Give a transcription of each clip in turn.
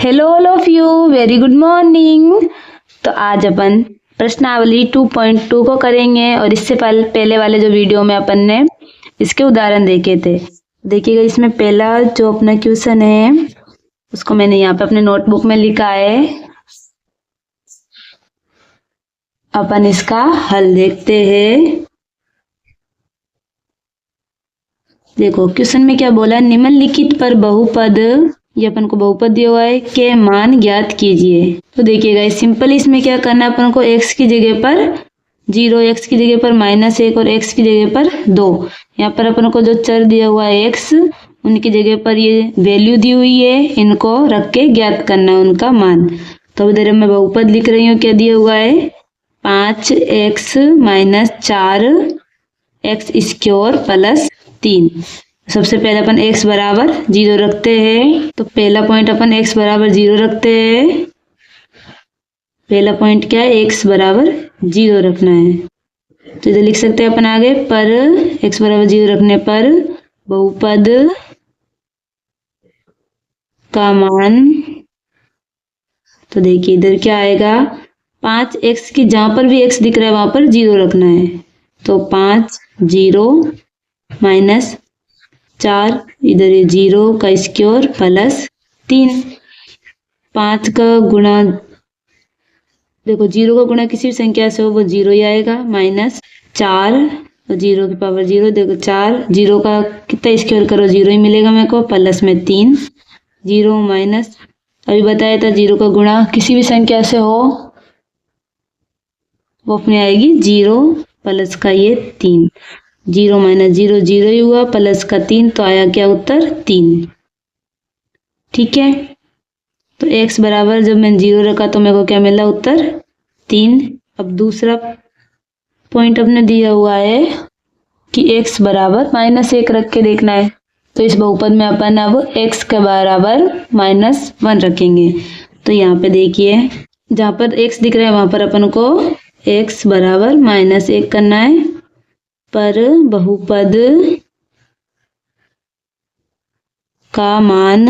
Hello all of you, very good morning. तो आज अपन प्रश्नावली 2.2 को करेंगे और इससे पहले वाले जो वीडियो में अपन ने इसके उदाहरण देखे थे। देखिएगा, इसमें पहला जो अपना क्वेश्चन है उसको मैंने यहाँ पे अपने नोटबुक में लिखा है। अपन इसका हल देखते हैं। देखो क्वेश्चन में क्या बोला, निम्नलिखित पर बहुपद, ये अपन को बहुपद दिया हुआ है, के मान ज्ञात कीजिए। तो देखिएगा सिंपल, इसमें क्या करना है अपन को, x की जगह पर 0, x की जगह पर -1 और x की जगह पर 2। यहाँ पर अपन को जो चर दिया हुआ है x, उनकी जगह पर ये वैल्यू दी हुई है, इनको रख के ज्ञात करना है उनका मान। तो इधर मैं बहुपद लिख रही हूँ, क्या दिया हुआ है 5x - 4x² + 3। सबसे पहले अपन x बराबर 0 रखते हैं। तो पहला पॉइंट अपन x बराबर 0 रखते हैं। पहला पॉइंट क्या है, x बराबर 0 रखना है। तो इधर लिख सकते हैं अपन आगे, पर x बराबर 0 रखने पर बहुपद का मान, तो देखिए इधर क्या आएगा, 5x की जहां पर भी x दिख रहा है वहां पर 0 रखना है। तो 5 0 - 4, इधर ये 0 का स्क्वायर + 3। 5 का गुणा, देखो 0 का गुणा किसी भी संख्या से हो वो 0 ही आएगा, -4 और 0 की पावर 0। देखो 4, 0 का कितना स्क्वायर करो 0 ही मिलेगा मेरे को, प्लस में 3, 0 माइनस, अभी बताया था 0 का गुणा किसी भी संख्या से हो वो अपने आएगी 0 प्लस का ये 3। 0 - 0 0 ही हुआ, प्लस का 3, तो आया क्या उत्तर 3। ठीक है, तो x बराबर जब मैंने 0 रखा तो मेरे को क्या मिला, उत्तर 3। अब दूसरा पॉइंट अपने दिया हुआ है कि x बराबर -1 रख के देखना है। तो इस बहुपद में अपन अब x के बराबर -1 रखेंगे। तो यहाँ पे देखिए, जहाँ पर x दिख रहा है वहां पर अपन को x बराबर -1 करना है। पर बहुपद का मान,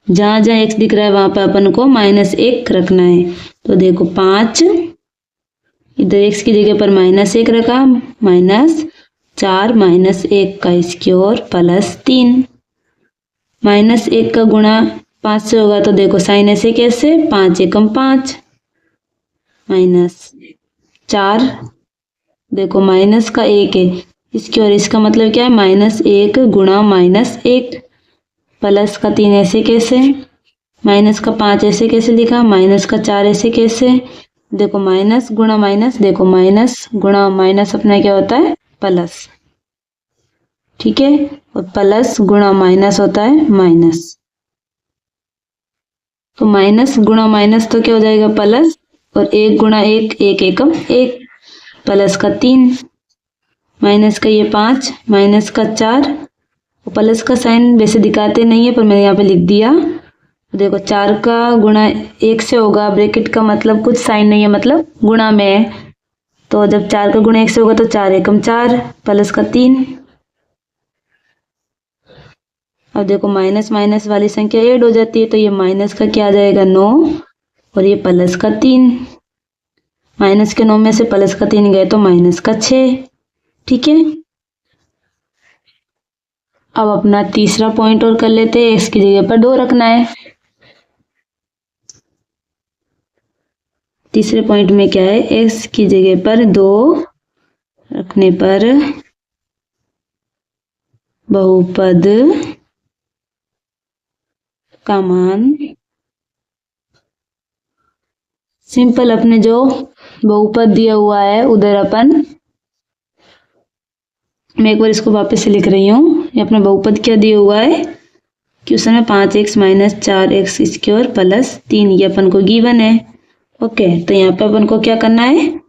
जहां जहां x दिख रहा है वहां पर अपन को -1 रखना है। तो देखो 5, इधर x की जगह पर -1 रखा, -4 -1 का स्क्वायर + 3। -1 का गुणा 5 से होगा, तो देखो साइन ऐसे कैसे, 5 एकम 5 -4, देखो माइनस का 1 है, इसकी और इसका मतलब क्या है, -1 गुणा -1, प्लस का 3 ऐसे कैसे, माइनस का 5 ऐसे कैसे लिखा, माइनस का 4 ऐसे कैसे। देखो माइनस गुणा माइनस, देखो माइनस गुणा माइनस अपना क्या होता है, प्लस। ठीक है, और प्लस गुणा माइनस होता है माइनस। तो माइनस गुणा माइनस तो क्या हो जाएगा, प्लस, और 1 गुणा 1, 1 एकम 1, प्लस का 3, माइनस का ये 5, माइनस का 4, और प्लस का साइन वैसे दिखाते नहीं है पर मैंने यहाँ पे लिख दिया। देखो 4 का गुणा 1 से होगा, ब्रैकेट का मतलब कुछ साइन नहीं है, मतलब गुणा में है। तो जब 4 का गुणा 1 से होगा तो 4 एकम 4, प्लस का 3। अब देखो माइनस माइनस वाली संख्या ऐड हो जाती है, तो ये माइनस का क्या आ जाएगा 9, और ये प्लस का 3। माइनस के 9 में से प्लस का 3 गए तो माइनस का 6। ठीक है, अब अपना तीसरा पॉइंट और कर लेते हैं। x की जगह पर 2 रखना है। तीसरे पॉइंट में क्या है, x की जगह पर 2 रखने पर बहुपद का मान, सिंपल अपने जो बहुपद दिया हुआ है उधर अपन, मैं एक बार इसको वापस से लिख रही हूँ। ये अपना बहुपद क्या दिया हुआ है क्वेश्चन में, 5x - 4x² + 3, ये अपन को गिवन है। ओके, तो यहाँ पे अपन को क्या करना है,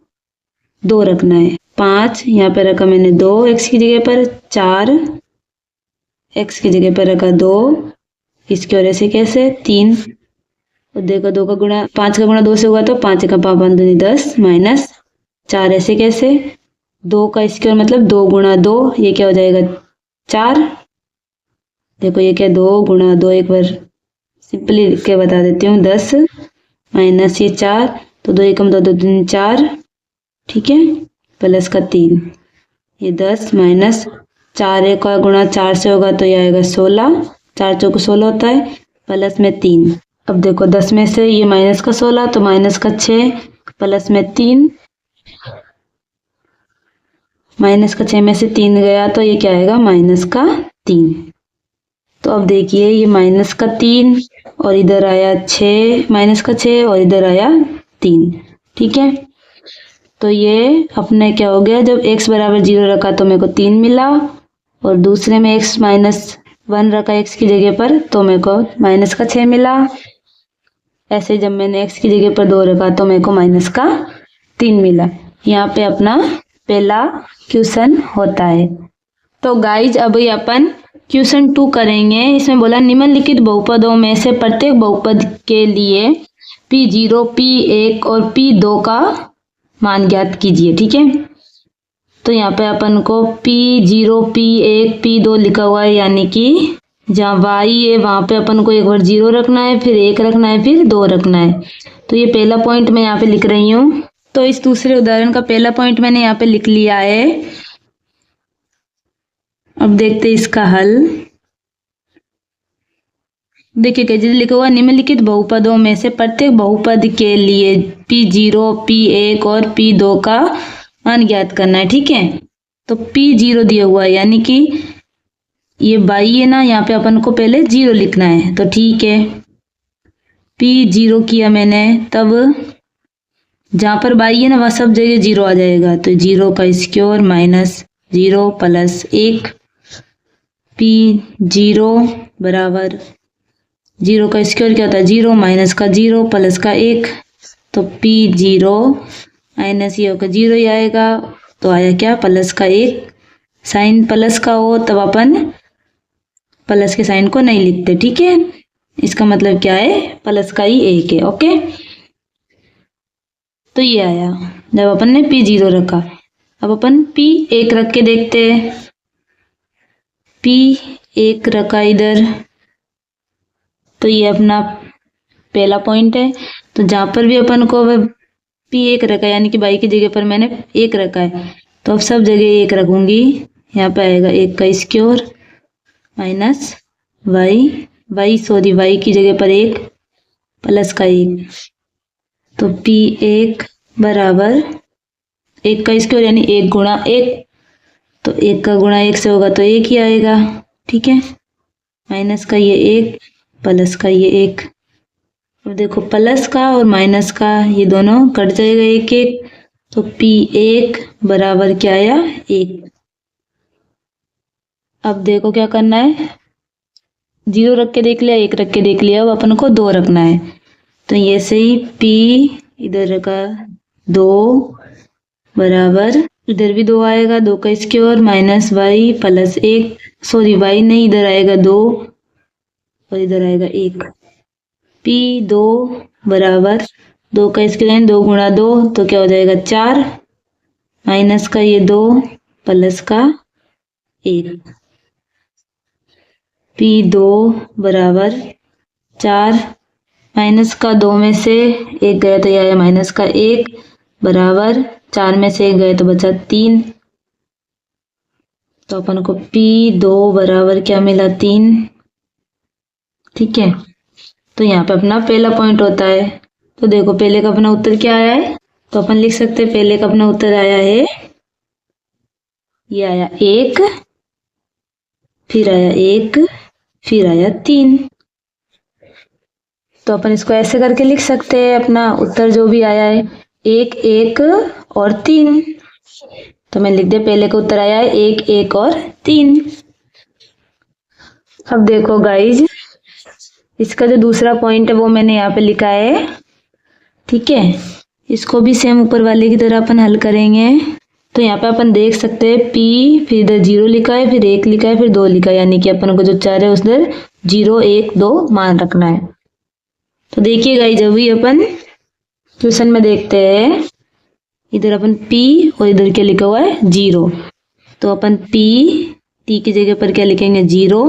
2 रखना है। 5 यहाँ पे रखा मैंने 2 x की जगह पर, 4 x की जगह पर रखा 2, इसकी और ऐसे कैसे 3। और देखो 2 का गुणा, 5 का गुणा 2 से हुआ तो 5 का 5 10, -4 ऐसे कैसे, 2 का स्क्वायर मतलब 2 गुणा 2, ये क्या हो जाएगा 4। देखो ये क्या 2 गुणा 2, एक बार सिंपली लिख के बता देती हूँ। 10 माइनस ये 4, तो 2 एकम 2, 2 दूनी 4, ठीक है, प्लस का 3। ये 10 माइनस 4 एक का गुणा 4 से होगा तो ये आएगा 16, 4 चौको 16 होता है, प्लस में 3। अब देखो 10 में से ये माइनस का 16 तो माइनस का 6, प्लस में 3, माइनस का 6 में से 3 गया तो ये क्या आएगा, माइनस का 3। तो अब देखिए ये माइनस का 3 और इधर आया 6, माइनस का 6 और इधर आया 3, ठीक है। तो ये अपने क्या हो गया, जब x बराबर 0 रखा तो मेरे को 3 मिला, और दूसरे में x माइनस 1 रखा x की जगह पर तो मेरे को माइनस का 6 मिला। ऐसे जब मैंने x की जगह पर 2 रखा तो मेरे को माइनस का 3 मिला। यहाँ पे अपना पहला क्वेश्चन होता है। तो गाइज अभी अपन क्वेश्चन 2 करेंगे। इसमें बोला निम्नलिखित बहुपदों में से प्रत्येक बहुपद के लिए P0, P1 और P2 का मान ज्ञात कीजिए, ठीक है। तो यहाँ पे अपन को P0, P1, P2 लिखा हुआ है, यानी कि जहाँ y है वहां पे अपन को एक बार 0 रखना है, फिर 1 रखना है, फिर 2 रखना है। तो ये पहला पॉइंट मैं यहाँ पे लिख रही हूँ। तो इस दूसरे उदाहरण का पहला पॉइंट मैंने यहाँ पे लिख लिया है। अब देखते हैं इसका हल। देखिए कैसे लिखा हुआ, निम्नलिखित बहुपदों में से प्रत्येक बहुपद के लिए P0, P1 और P2 का मान ज्ञात करना है, ठीक है। तो P0 दिया हुआ है, यानी कि ये y है ना, यहाँ पे अपन को पहले 0 लिखना है, तो ठीक है। P0 किया मैंने, तब जहाँ पर y है ना वह सब जगह 0 आ जाएगा, तो 0 का स्क्वायर माइनस 0 प्लस 1। P0 बराबर 0 का स्क्वायर क्या होता है, 0 माइनस का 0 प्लस का 1, तो P0 माइनस ये होगा 0 ही आएगा, तो आया क्या, प्लस का 1। साइन प्लस का हो तब अपन प्लस के साइन को नहीं लिखते, ठीक है। इसका मतलब क्या है, प्लस का ही 1 है, ओके। तो ये आया जब अपन ने P0 रखा। अब अपन P1 रख के देखते हैं। P1 रखा इधर, तो ये अपना पहला पॉइंट है। तो जहां पर भी अपन को P1 रखा है, यानी कि y की जगह पर मैंने 1 रखा है, तो अब सब जगह 1 रखूंगी। यहाँ पे आएगा 1 का स्क्वायर माइनस y की जगह पर 1 प्लस का 1, तो P1 बराबर 1 का स्क्वायर यानी 1 गुणा 1, तो 1 का गुणा 1 से होगा तो 1 ही आएगा, ठीक है। माइनस का ये 1 प्लस का ये 1। अब देखो प्लस का और माइनस का ये दोनों कट जाएगा 1 1, तो P1 बराबर क्या आया, 1। अब देखो क्या करना है, 0 रख के देख लिया, 1 रख के देख लिया, अब अपन को 2 रखना है। तो ये से ही P इधर रखा 2 बराबर, इधर भी 2 आएगा, 2 का square minus y plus 1, sorry y नहीं, इधर आएगा 2 और इधर आएगा 1। P2 बराबर 2 का स्क्वायर 2 गुणा 2, तो क्या हो जाएगा 4, माइनस का ये 2 प्लस का 1। P2 बराबर 4, माइनस का 2 में से 1 गया तो यह आया माइनस का 1 बराबर 4 में से 1 गया तो बचा 3, तो अपन को P2 बराबर क्या मिला, 3, ठीक है। तो यहाँ पे अपना पहला पॉइंट होता है। तो देखो पहले का अपना उत्तर क्या आया है, तो अपन लिख सकते हैं पहले का अपना उत्तर आया है, ये आया 1, फिर आया 1, फिर आया 3। तो अपन इसको ऐसे करके लिख सकते हैं, अपना उत्तर जो भी आया है 1 1 और 3। तो मैं लिख दे पहले का उत्तर आया है 1 1 और 3। अब देखो गाइज, इसका जो दूसरा पॉइंट है वो मैंने यहाँ पे लिखा है, ठीक है। इसको भी सेम ऊपर वाले की तरह अपन हल करेंगे। तो यहाँ पे अपन देख सकते हैं P, फिर इधर 0 लिखा है, फिर 1 लिखा है, फिर 2 लिखा है, यानी कि अपन को जो 4 है उधर 0 1 2 मान रखना है। तो देखिए गाइज, अभी अपन क्वेश्चन में देखते हैं, इधर अपन P और इधर क्या लिखा हुआ है 0, तो अपन T की जगह पर क्या लिखेंगे 0,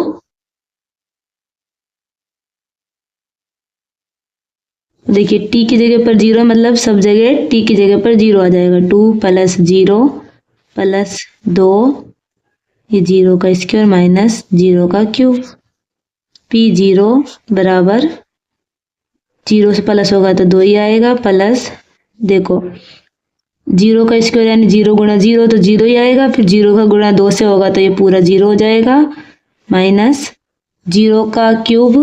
देखिए टी की जगह पर 0 मतलब सब जगह टी की जगह पर 0 आ जाएगा। 2 + 0 + 2, ये 0 का स्क्वायर माइनस 0 का क्यूब। P0 बराबर 0 से प्लस होगा तो 2 ही आएगा, प्लस देखो 0 का स्क्वायर यानी 0 गुणा 0 तो 0 ही आएगा, फिर 0 का गुणा 2 से होगा तो ये पूरा 0 हो जाएगा, माइनस 0 का क्यूब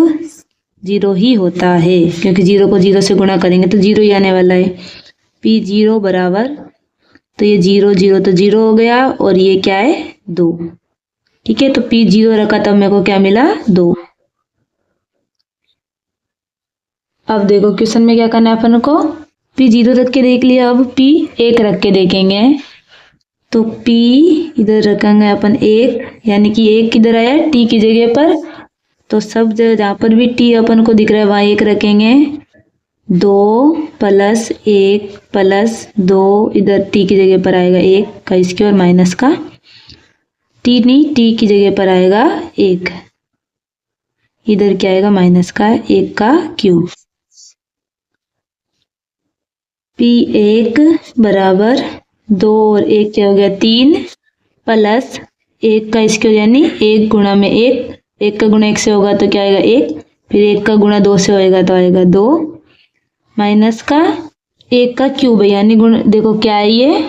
0 ही होता है क्योंकि 0 को 0 से गुणा करेंगे तो 0 ही आने वाला है। P0 बराबर, तो ये 0 0 तो 0 हो गया और ये क्या है 2। ठीक है, तो P0 रखा तब मेरे को क्या मिला 2। अब देखो क्वेश्चन में क्या करना है अपन को, P0 रख के देख लिया, अब P1 रख के देखेंगे। तो P इधर रखेंगे अपन 1, यानी कि 1 किधर आया T की जगह पर, तो सब जगह जहाँ पर भी T अपन को दिख रहा है वहाँ 1 रखेंगे। 2 + 1 + 2, इधर T की जगह पर आएगा 1 का स्क्वायर माइनस का T नहीं, T की जगह पर आएगा 1, इधर क्या आएगा माइनस का 1 का क्यूब। P1 बराबर 2 और 1 क्या हो गया 3 + 1 का स्क्वायर यानी 1 गुणा में 1, 1 का गुणा 1 से होगा तो क्या आएगा 1, फिर 1 का गुणा 2 से होएगा तो आएगा 2, माइनस का 1 का क्यूब है यानी गुण, देखो क्या है ये,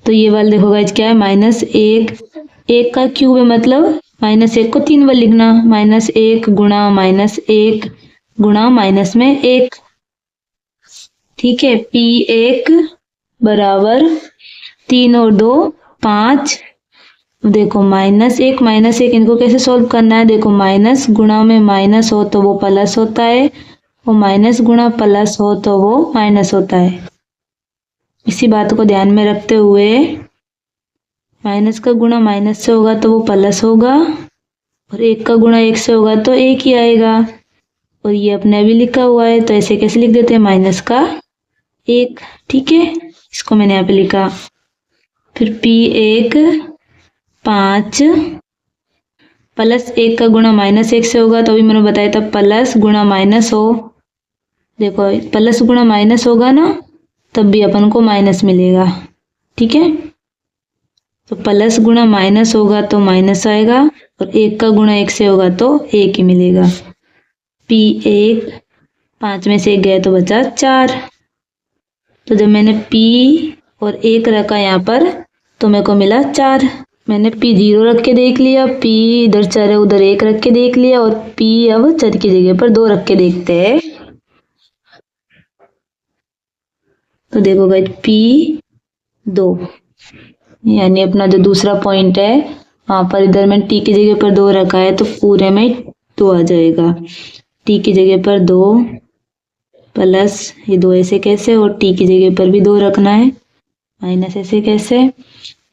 तो ये वाला देखो गाइस क्या है -1, 1 का क्यूब है मतलब -1 को 3 बार लिखना, -1 गुणा -1 गुणा माइनस में 1। ठीक है, P1 बराबर 3 और 2 5, देखो -1 इनको कैसे सॉल्व करना है, देखो माइनस गुणा में माइनस हो तो वो प्लस होता है और माइनस गुणा प्लस हो तो वो माइनस होता है। इसी बात को ध्यान में रखते हुए माइनस का गुणा माइनस से होगा तो वो प्लस होगा और 1 का गुणा 1 से होगा तो 1 ही आएगा, और ये अपने भी लिखा हुआ है तो ऐसे कैसे लिख देते हैं -1। ठीक है, इसको मैंने यहाँ पे लिखा। फिर P1 5 + 1 का गुणा -1 से होगा तो अभी मैंने बताया था प्लस गुणा माइनस हो, देखो प्लस गुणा माइनस होगा ना तब भी अपन को माइनस मिलेगा। ठीक है, तो प्लस गुणा माइनस होगा तो माइनस आएगा और 1 का गुणा 1 से होगा तो 1 ही मिलेगा। P1 5 में से 1 गया तो बचा 4, तो जब मैंने P और 1 रखा यहाँ पर तो मेरे को मिला 4। मैंने P0 रख के देख लिया, P इधर 4 है उधर 1 रख के देख लिया और P अब 4 की जगह पर 2 रख के देखते हैं। तो देखो गाइस P2 यानी अपना जो दूसरा पॉइंट है वहां पर इधर मैंने T की जगह पर 2 रखा है तो पूरे में 2 आ जाएगा। T की जगह पर 2 प्लस ये 2 ऐसे कैसे, और T की जगह पर भी 2 रखना है, माइनस ऐसे कैसे,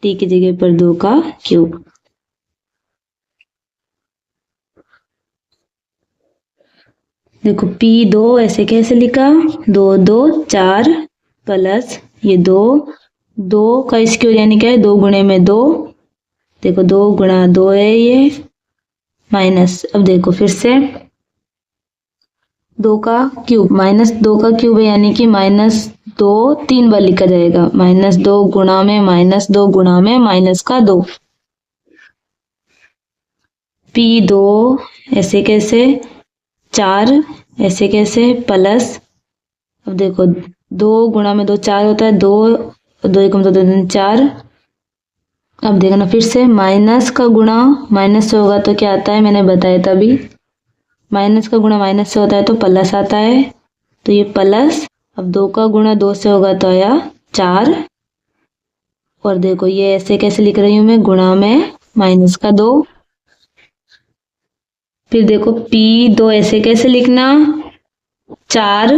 T की जगह पर 2 का क्यूब। देखो P2 ऐसे कैसे लिखा, 2 2 4 प्लस ये 2 2 का स्क्वायर यानी क्या है 2 गुणे में 2, देखो 2 गुणा 2 है ये, माइनस अब देखो फिर से 2 का क्यूब, -2 का क्यूब है यानी कि -2 3 बार लिखा जाएगा, -2 गुणा में -2 गुणा में माइनस का 2। P2 ऐसे कैसे, 4 ऐसे कैसे, प्लस अब देखो 2 गुणा में 2 4 होता है, 2 2 1 2 3 4। अब देखना फिर से माइनस का गुणा माइनस से होगा तो क्या आता है, मैंने बताया था अभी, माइनस का गुणा माइनस से होता है तो प्लस आता है, तो ये प्लस, अब 2 का गुणा 2 से होगा तो आया 4, और देखो ये ऐसे कैसे लिख रही हूँ मैं, गुणा में माइनस का 2। फिर देखो P2 ऐसे कैसे लिखना, 4,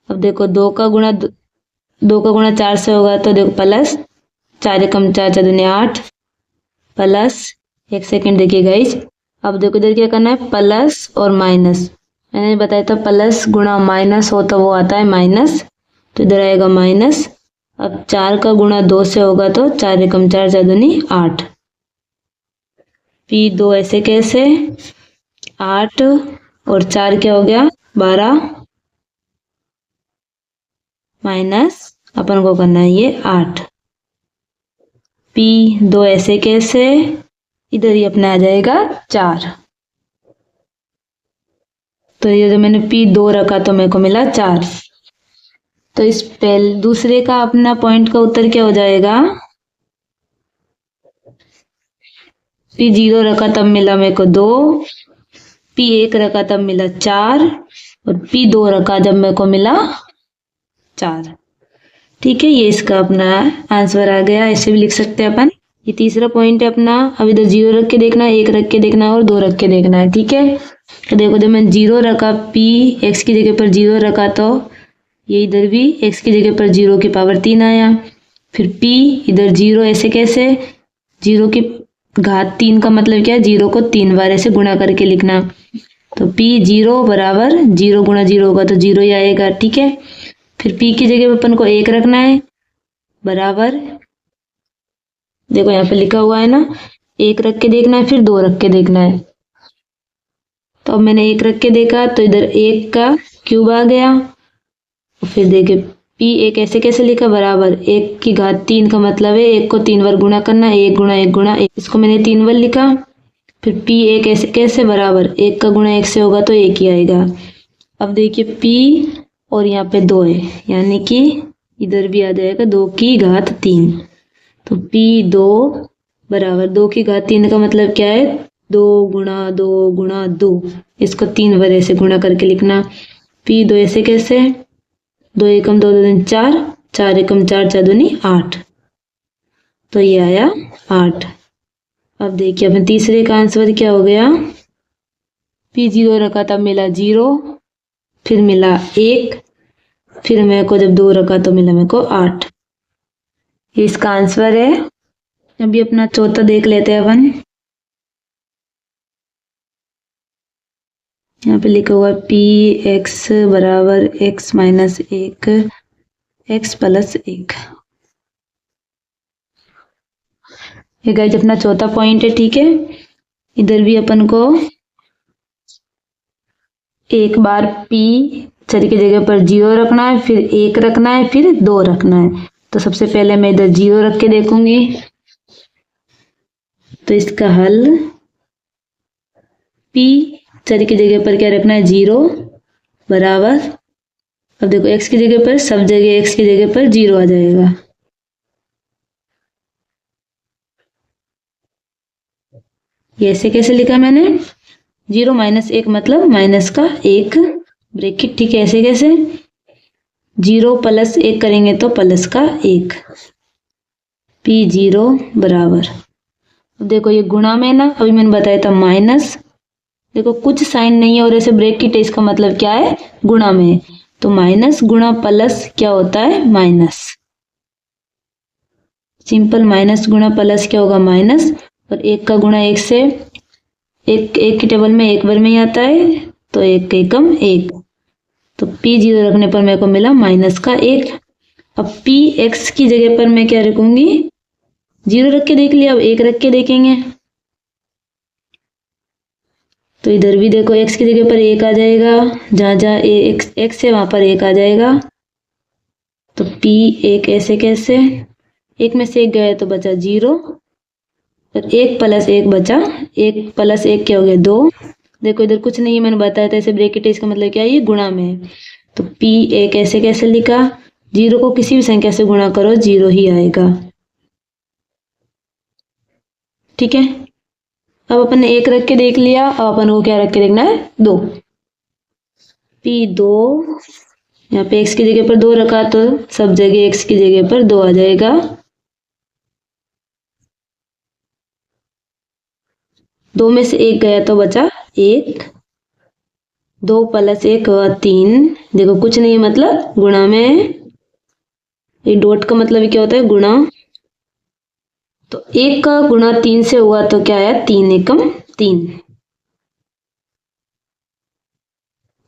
अब देखो 2 का गुणा 4 से होगा तो देखो प्लस 4 एकम 4 4 दूनी 8 प्लस, एक सेकंड देखिए गाइस, अब देखो इधर क्या करना है प्लस और माइनस, मैंने बताया था प्लस गुणा माइनस हो तो वो आता है माइनस, तो इधर आएगा माइनस। अब 4 का गुणा 2 से होगा तो 4 एकम 4 4 दूनी 8, P2 ऐसे कैसे, 8 और 4 क्या हो गया 12, माइनस अपन को करना है ये 8। P2 ऐसे कैसे, इधर ही अपना आ जाएगा 4। तो ये जो मैंने P2 रखा तो मेरे को मिला 4। तो इस दूसरे का अपना पॉइंट का उत्तर क्या हो जाएगा, P0 रखा तब मिला मेरे को 2, P1 रखा तब मिला 4 और P2 रखा जब मेरे को मिला 4। ठीक है, ये इसका अपना आंसर आ गया। ऐसे भी लिख सकते हैं अपन। ये तीसरा पॉइंट है अपना। अब इधर 0 रख के देखना है, 1 रख के देखना है और 2 रख के देखना है। ठीक है, तो देखो जब मैंने 0 रखा, P x की जगह पर 0 रखा तो ये इधर भी x की जगह पर 0 की पावर 3 आया। फिर P इधर 0 ऐसे कैसे, 0 की घात 3 का मतलब क्या है, 0 को 3 बार ऐसे गुणा करके लिखना। तो P0 बराबर 0 गुणा 0 होगा तो 0 ही आएगा। ठीक है, फिर P की जगह अपन को 1 रखना है, बराबर देखो यहाँ पे लिखा हुआ है ना, 1 रख के देखना है, फिर 2 रख के देखना है। तो अब मैंने 1 रख के देखा तो इधर 1 का क्यूब आ गया। फिर देखिए P1 ऐसे कैसे लिखा, बराबर 1 की घात 3 का मतलब है 1 को 3 बार गुणा करना है, 1 गुणा 1 गुणा 1, इसको मैंने 3 बार लिखा। फिर P1 ऐसे कैसे, बराबर 1 का गुणा 1 से होगा तो 1 ही आएगा। अब देखिए P और यहाँ पे 2 है, यानी कि इधर भी आ जाएगा 2 की घात 3। तो P2 बराबर 2 की घात 3 का मतलब क्या है, 2 गुणा 2 गुणा 2, इसको 3 बार ऐसे गुणा करके लिखना। P2 ऐसे कैसे, 2 एकम 2 2 दिन 4, 4 एकम 4 4 दूनी 8, तो ये आया 8। अब देखिए अपन तीसरे का आंसर क्या हो गया, P0 रखा तब मिला 0, फिर मिला 1, फिर मेरे को जब 2 रखा तो मिला मेरे को 8। ये इसका आंसर है। अभी अपना चौथा देख लेते हैं अपन। यहाँ पे लिखा हुआ Px बराबर x माइनस 1 x प्लस 1। ये गाइस अपना चौथा पॉइंट है। ठीक है, इधर भी अपन को एक बार P चर की जगह पर 0 रखना है, फिर 1 रखना है, फिर 2 रखना है। तो सबसे पहले मैं इधर 0 रख के देखूंगी। तो इसका हल P चर की जगह पर क्या रखना है, 0 बराबर, अब देखो x की जगह पर, सब जगह x की जगह पर 0 आ जाएगा। ये ऐसे कैसे लिखा मैंने, 0 माइनस 1 मतलब माइनस का 1 ब्रैकेट। ठीक है, ऐसे कैसे, 0 प्लस 1 करेंगे तो प्लस का 1, P0 बराबर, अब देखो ये गुणा में ना, अभी मैंने बताया था माइनस, देखो कुछ साइन नहीं है और ऐसे ब्रैकेट है, इसका मतलब क्या है, गुणा में। तो माइनस गुणा प्लस क्या होता है, माइनस। सिंपल माइनस गुणा प्लस क्या होगा, माइनस। और 1 का गुणा 1 से, एक की टेबल में 1 बार में ही आता है, तो 1 के कम 1। तो P0 रखने पर मेरे को मिला माइनस का 1। अब Px की जगह पर मैं क्या रखूंगी, 0 रख के देख लिया, अब 1 रख के देखेंगे। तो इधर भी देखो x की जगह पर 1 आ जाएगा, जहां जहां x है वहां पर 1 आ जाएगा। तो P1 ऐसे कैसे, 1 में से 1 गया तो बचा 0, और 1 प्लस 1 बचा, 1 प्लस 1 क्या हो गया, 2। देखो इधर कुछ नहीं है, मैंने बताया था ऐसे ब्रैकेट है, इसका मतलब क्या है, ये गुणा में है। तो P1 ऐसे कैसे लिखा, 0 को किसी भी संख्या से गुणा करो 0 ही आएगा। ठीक है, अब अपन ने 1 रख के देख लिया, अब अपन को क्या रख के देखना है, 2। P2 यहाँ पे x की जगह पर 2 रखा तो सब जगह x की जगह पर 2 आ जाएगा। दो में से 1 गया तो बचा 1, 2 प्लस 1 हुआ 3। देखो कुछ नहीं मतलब गुणा में, ये डॉट का मतलब क्या होता है, गुणा। तो 1 का गुणा 3 से हुआ तो क्या आया, 3 एकम 3।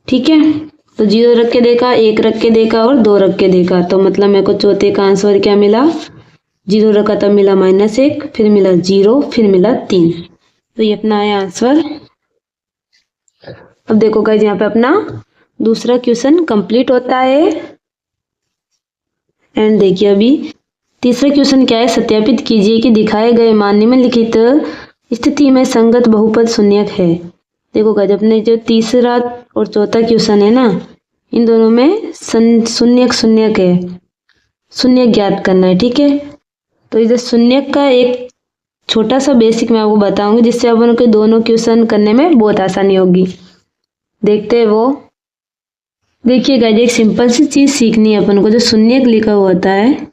ठीक है, तो 0 रख के देखा, 1 रख के देखा और 2 रख के देखा, तो मतलब मेरे को चौथे का आंसर क्या मिला, 0 रखा तब मिला -1, फिर मिला 0, फिर मिला 3। तो ये अपना आया आंसर। अब देखो गाइस यहाँ पे अपना दूसरा क्वेश्चन कंप्लीट होता है। एंड देखिए अभी तीसरा क्वेश्चन क्या है, सत्यापित कीजिए कि दिखाए गए मान निम्नलिखित स्थिति में संगत बहुपद शून्यक है। देखो गाइस, अपने जो तीसरा और चौथा क्वेश्चन है ना, इन दोनों में शून्यक शून्यक है, शून्यक ज्ञात करना है। ठीक है, तो इधर शून्यक का एक छोटा सा बेसिक मैं आपको बताऊंगी, जिससे अपन को दोनों क्वेश्चन करने में बहुत आसानी होगी। देखते हैं वो। देखिए गाइस, एक सिंपल सी चीज सीखनी है अपन को, जो शून्यक लिखा हुआ होता है।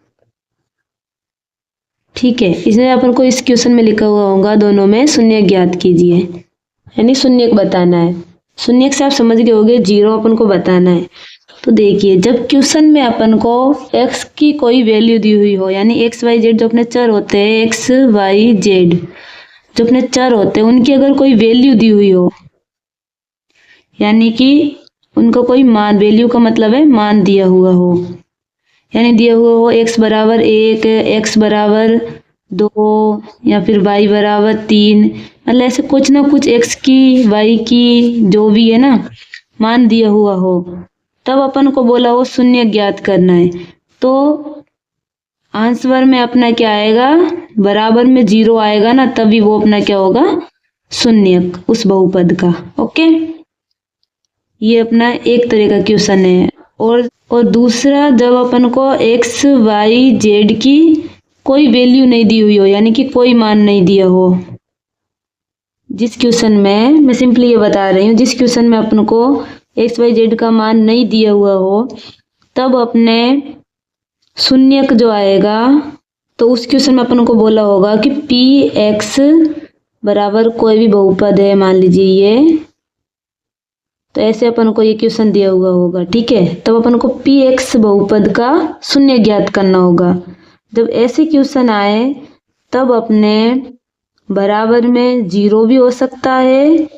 ठीक है, इसमें अपन को इस क्वेश्चन में लिखा हुआ होगा दोनों में शून्यक ज्ञात कीजिए, यानी शून्यक बताना है। शून्यक से आप समझ गए होंगे, जीरो अपन को बताना है। तो देखिए, जब क्वेश्चन में अपन को x की कोई वैल्यू दी हुई हो, यानी x y z जो अपने चर होते हैं, x y z जो अपने चर होते हैं, उनकी अगर कोई वैल्यू दी हुई हो, यानी कि उनका कोई मान, वैल्यू का मतलब है मान दिया हुआ हो, यानी दिया हुआ हो x बराबर 1, x बराबर 2 या फिर y बराबर 3, मतलब ऐसे कुछ ना कुछ x की y की जो भी है ना मान दिया हुआ हो, तब अपन को बोला हो शून्य ज्ञात करना है। तो आंसर में अपना क्या आएगा, बराबर में 0 आएगा ना, तभी वो अपना क्या होगा, शून्यक उस बहुपद का। ओके, ये अपना एक तरह का क्वेश्चन है। और दूसरा, जब अपन को x y z की कोई वैल्यू नहीं दी हुई हो, यानी कि कोई मान नहीं दिया हो, जिस क्वेश्चन में मैं सिंपली ये बता रही हूँ, जिस क्वेश्चन में अपन को x y z का मान नहीं दिया हुआ हो, तब अपने शून्यक जो आएगा, तो उस क्वेश्चन में अपन को बोला होगा कि px बराबर कोई भी बहुपद है, मान लीजिए ये, तो ऐसे अपन को ये क्वेश्चन दिया हुआ होगा। ठीक है, तब अपन को px बहुपद का शून्य ज्ञात करना होगा। जब ऐसे क्वेश्चन आए, तब अपने बराबर में 0 भी हो सकता है,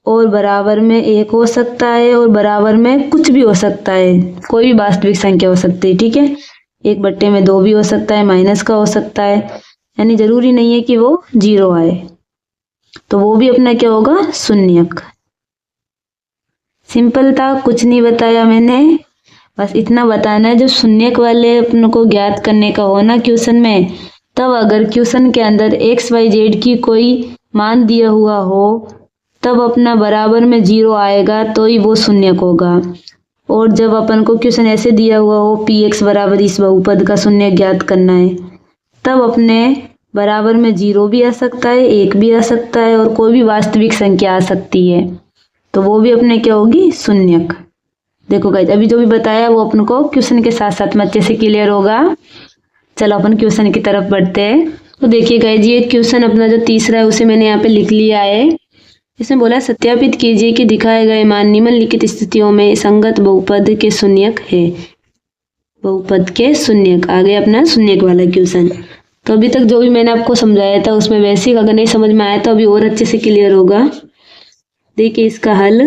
और बराबर में 1 हो सकता है, और बराबर में कुछ भी हो सकता है, कोई भी वास्तविक संख्या हो सकती है। ठीक है, 1/2 भी हो सकता है, माइनस का हो सकता है, यानी जरूरी नहीं है कि वो 0 आए, तो वो भी अपना क्या होगा, शून्यक। सिंपल था, कुछ नहीं बताया मैंने, बस इतना बताना है। जब शून्यक वाले अपन को ज्ञात करने का हो ना क्वेश्चन में, तब अगर क्वेश्चन के अंदर x y z की कोई मान दिया हुआ हो, तब अपना बराबर में 0 आएगा, तो ही वो शून्यक होगा। और जब अपन को क्वेश्चन ऐसे दिया हुआ हो, px बराबर इस बहुपद का शून्य ज्ञात करना है, तब अपने बराबर में 0 भी आ सकता है, 1 भी आ सकता है, और कोई भी वास्तविक संख्या आ सकती है, तो वो भी अपने क्या होगी, शून्यक। देखो गाइस, अभी जो भी बताया वो अपन को क्वेश्चन के साथ साथ में अच्छे से क्लियर होगा। चलो अपन क्वेश्चन की तरफ बढ़ते हैं। तो देखिए गाइस, ये क्वेश्चन अपना जो तीसरा है उसे मैंने यहाँ पे लिख लिया है। इसमें बोला सत्यापित कीजिए कि दिखाए गए मान निम्नलिखित स्थितियों में संगत बहुपद के शून्यक है। बहुपद के शून्यक आ गया अपना शून्यक वाला क्वेश्चन। तो अभी तक जो भी मैंने आपको समझाया था उसमें बेसिक अगर नहीं समझ में आया तो अभी और अच्छे से क्लियर होगा। देखिए इसका हल,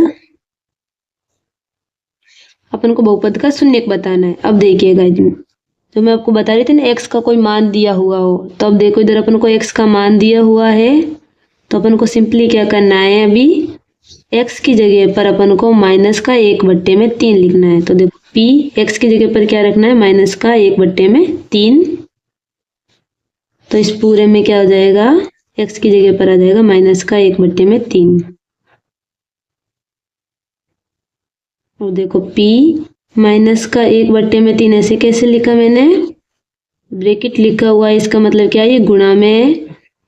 अपन को बहुपद का शून्यक बताना है। अब देखिए गाइस, जो मैं आपको बता रही थी ना, x का कोई मान दिया हुआ हो, तो अब देखो इधर अपन को x का मान दिया हुआ है, तो अपन को सिंपली क्या करना है, अभी x की जगह पर अपन को -1/3 लिखना है। तो देखो p x की जगह पर क्या रखना है, -1/3। तो इस पूरे में क्या हो जाएगा, x की जगह पर आ जाएगा -1/3। और देखो p -1/3 ऐसे कैसे लिखा मैंने, ब्रैकेट लिखा हुआ है, इसका मतलब क्या है, ये गुणा में है।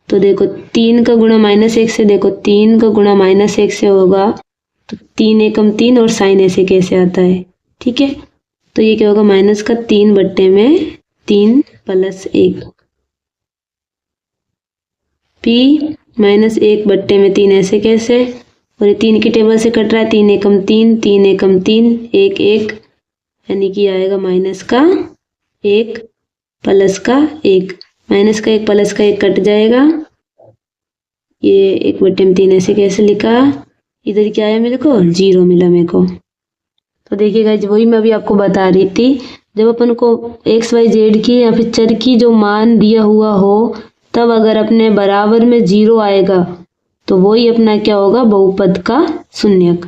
तो देखो 3 का गुणा -1 से, देखो 3 का गुणा -1 से होगा, तो 3 एकम 3, और साइन ऐसे कैसे आता है। ठीक है, तो ये क्या होगा, -3/3 +1। p -1/3 ऐसे कैसे, और ये 3 की टेबल से कट रहा है, 3 एकम 3, 3 एकम 3, 1 1, यानी कि आएगा -1 +1, -1 +1 कट जाएगा। ये 1/3 ऐसे कैसे लिखा, इधर क्या आया मेरे को, 0 मिला मेरे को। तो देखिएगा, वही मैं अभी आपको बता रही थी, जब अपन को x y z की या फिर चर की जो मान दिया हुआ हो, तब अगर अपने बराबर में 0 आएगा, तो वही अपना क्या होगा, बहुपद का शून्यक।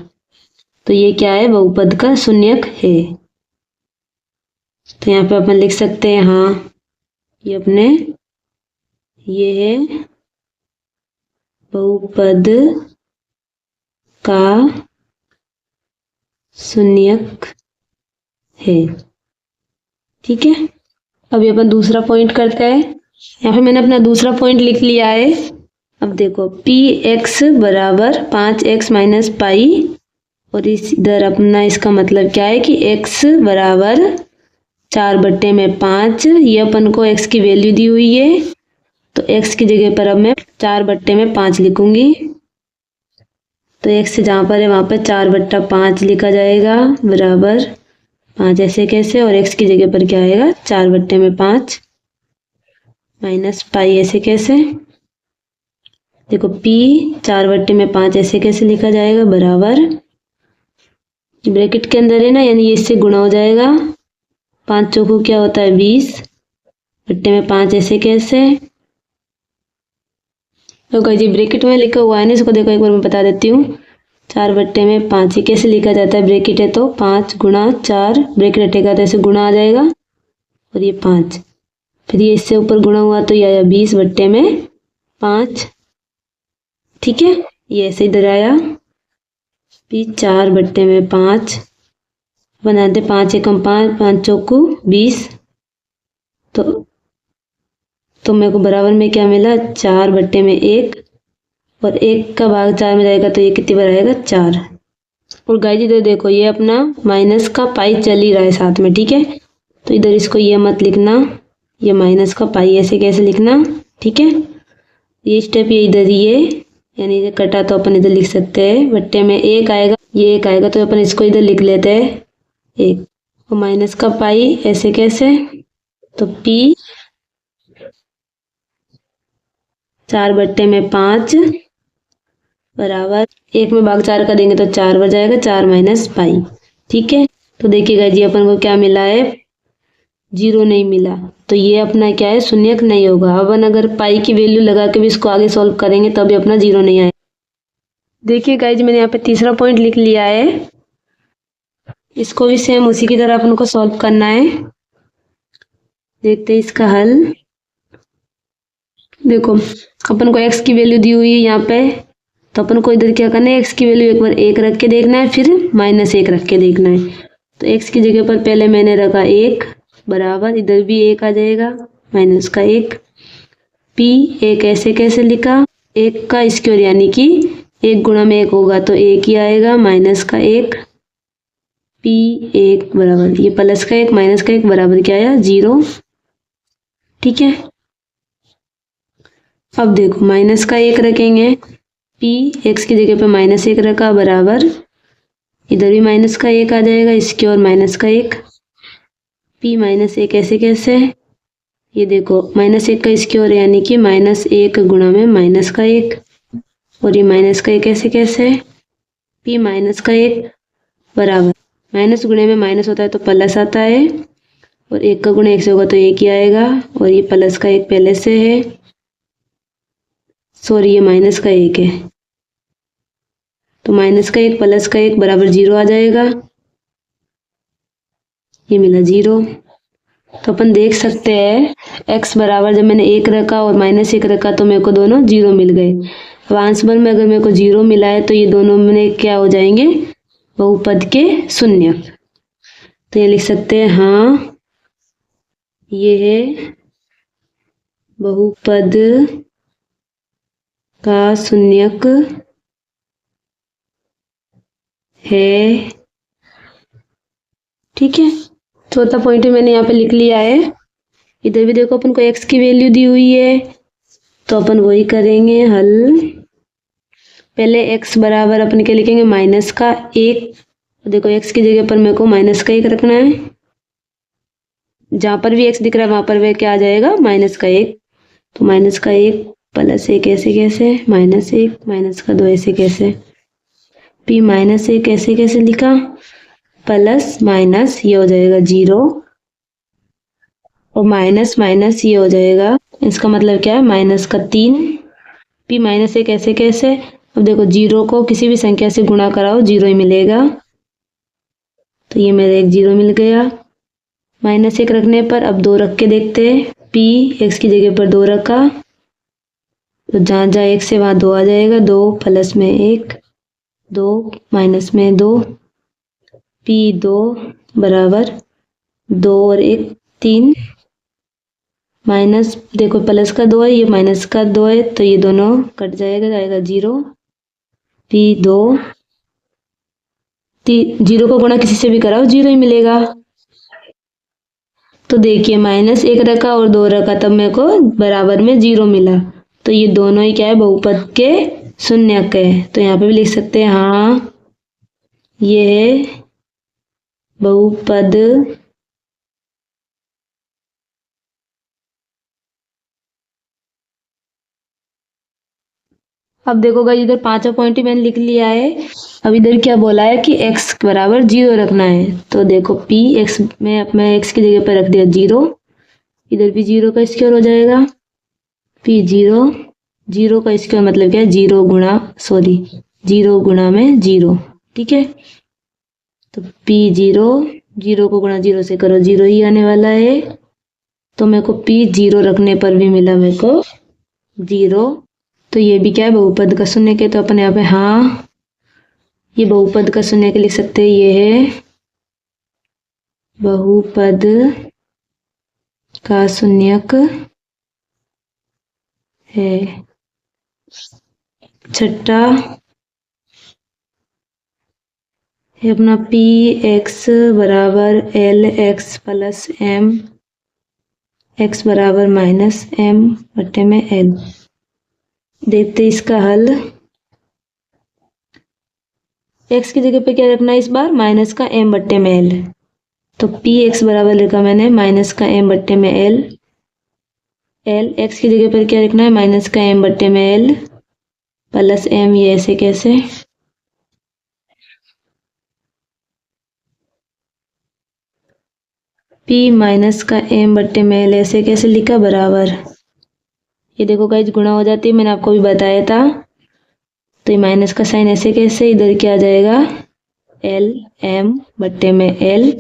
तो ये क्या है, बहुपद का शून्यक है। तो यहाँ पे अपन लिख सकते हैं हाँ ये अपने ये है बहुपद का शून्यक है। ठीक है, अभी अपन दूसरा पॉइंट करते हैं। यहाँ पे मैंने अपना दूसरा पॉइंट लिख लिया है। अब देखो पी एक्स बराबर 5x माइनस पाई, और इस इधर अपना इसका मतलब क्या है कि x बराबर 4/5। ये अपन को x की वैल्यू दी हुई है, तो x की जगह पर अब मैं 4/5 लिखूंगी। तो x जहाँ पर है वहाँ पर 4/5 लिखा जाएगा बराबर 5 ऐसे कैसे, और x की जगह पर क्या आएगा 4/5 माइनस पाई ऐसे कैसे। देखो p 4/5 ऐसे कैसे लिखा जाएगा बराबर, ब्रैकेट के अंदर है ना, यानी ये इससे गुणा हो जाएगा। 5 चौको क्या होता है 20/5 ऐसे कैसे। तो जी ब्रैकेट में लिखा हुआ है ना, इसको देखो एक बार मैं बता देती हूँ। 4/5 ये कैसे लिखा जाता है, ब्रैकेट है तो 5 गुणा 4, ब्रैकेट हटेगा तो ऐसे गुणा आ जाएगा, और ये 5, फिर ये इससे ऊपर गुणा हुआ तो ये आया 20/5। ठीक है, ये ऐसे इधर आया 4/5 बनाते 5 एकम 5, 5 चौको 20। तो मेरे को बराबर में क्या मिला 4/1, और 1 का भाग 4 में जाएगा तो ये कितनी बार आएगा 4। और गाइस इधर देखो ये अपना माइनस का पाई चल ही रहा है साथ में। ठीक है, तो इधर इसको ये मत लिखना, ये माइनस का पाई ऐसे कैसे लिखना। ठीक है, ये स्टेप ये इधर ही है, यानी ये कटा तो अपन इधर लिख सकते हैं, बट्टे में 1 आएगा, ये 1 आएगा तो अपन इसको इधर लिख लेते हैं 1, और माइनस का पाई ऐसे कैसे, तो p 4/5 बराबर 1 में भाग 4 का देंगे तो 4 बार जाएगा, 4 माइनस पाई। ठीक है, तो देखिएगा जी अपन को क्या मिला है 0 नहीं मिला, तो ये अपना क्या है शून्यक नहीं होगा। अपन अगर पाई की वैल्यू लगा के भी इसको आगे सॉल्व करेंगे तब भी अपना 0 नहीं आएगा। देखिए गाइज मैंने यहाँ पे तीसरा पॉइंट लिख लिया है, इसको भी सेम उसी की तरह अपन को सॉल्व करना है। देखते हैं इसका हल। देखो अपन को x की वैल्यू दी हुई है यहाँ पे, तो अपन को इधर क्या करना है x की वैल्यू एक बार 1 रख के देखना है, फिर -1 रख के देखना है। तो x की जगह पर पहले मैंने रखा 1 बराबर, इधर भी 1 आ जाएगा माइनस का 1। p 1 ऐसे कैसे लिखा, 1 का स्क्वायर यानी कि 1 गुणा में 1 होगा तो 1 ही आएगा, माइनस का 1। p 1 बराबर ये प्लस का 1 माइनस का 1 बराबर क्या आया 0। ठीक है, अब देखो माइनस का 1 रखेंगे, p x की जगह पे -1 रखा बराबर, इधर भी माइनस का 1 आ जाएगा, इसके और माइनस का 1। p -1 ऐसे कैसे, ये देखो -1 का इसके और यानी कि -1 गुणा में माइनस का 1, और ये माइनस का 1 ऐसे कैसे, p -1 बराबर माइनस गुणे में माइनस होता है तो प्लस आता है, और 1 का गुणा 1 से होगा तो 1 ही आएगा, और ये प्लस का 1 पहले से है, सॉरी ये माइनस का 1 है, तो माइनस का 1 प्लस का 1 बराबर 0 आ जाएगा, ये मिला 0। तो अपन देख सकते हैं x बराबर जब मैंने 1 रखा और -1 रखा तो मेरे को दोनों 0 मिल गए। अब आंसर में अगर मेरे को 0 मिला है तो ये दोनों में क्या हो जाएंगे बहुपद के शून्यक। तो ये लिख सकते हैं हाँ ये है बहुपद का शून्यक है। ठीक है, चौथा पॉइंट मैंने यहाँ पे लिख लिया है। इधर भी देखो अपन को x की वैल्यू दी हुई है, तो अपन वही करेंगे हल। पहले x बराबर अपन क्या लिखेंगे -1। देखो x की जगह पर मेरे को -1 रखना है, जहाँ पर भी x दिख रहा है वहां पर वह क्या आ जाएगा -1। तो -1 प्लस 1 ऐसे कैसे, -1 माइनस का 2 ऐसे कैसे, p -1 ऐसे कैसे लिखा, प्लस माइनस ये हो जाएगा 0, और माइनस माइनस ये हो जाएगा, इसका मतलब क्या है -3। p -1 ऐसे कैसे, अब देखो 0 को किसी भी संख्या से गुणा कराओ 0 ही मिलेगा, तो ये मेरा एक 0 मिल गया। -1 रखने पर अब 2 रख के देखते हैं। p x की जगह पर 2 रखा तो जहाँ जहाँ 1 से वहाँ 2 आ जाएगा। 2 प्लस में 1, 2 माइनस में 2, p 2 बराबर 2 और 1 3, माइनस देखो प्लस का 2 है, ये माइनस का 2 है तो ये दोनों कट जाएगा, आएगा 0। p 2 0 को गुणा किसी से भी कराओ 0 ही मिलेगा। तो देखिए -1 रखा और 2 रखा तब मेरे को बराबर में 0 मिला। तो ये दोनों ही क्या है, बहुपद के शून्यक है। तो यहाँ पे भी लिख सकते हैं हाँ ये है बहुपद अब देखो गाइस इधर 5वां पॉइंट ही मैंने लिख लिया है। अब इधर क्या बोला है कि x बराबर 0 रखना है। तो देखो p x में मैं x की जगह पर रख दिया 0, इधर भी 0 का स्क्वायर हो जाएगा। p 0, 0 का स्क्वायर मतलब क्या है 0 गुणा में 0, ठीक है। तो p 0, 0 को गुणा 0 से करो 0 ही आने वाला है। तो मेरे को p 0 रखने पर भी मिला मेरे को 0। तो ये भी क्या है बहुपद का शून्य के। तो अपन यहाँ पे हाँ ये बहुपद का शून्य के लिख सकते हैं, ये है बहुपद का शून्यक है। छठा है अपना p x बराबर l x plus m x बराबर माइनस m बटे में l। देखते इसका हल। x की जगह पे क्या रखना है इस बार, माइनस का m बट्टे में l। तो p x बराबर लिखा मैंने माइनस का m बट्टे में l। l x की जगह पर क्या लिखना है, माइनस का m बट्टे में l प्लस m। ये ऐसे कैसे, p माइनस का m बट्टे में l ऐसे कैसे लिखा बराबर। ये देखो गाइस गुणा हो जाती है, मैंने आपको भी बताया था। तो ये माइनस का साइन ऐसे कैसे, इधर क्या आ जाएगा l m बट्टे में l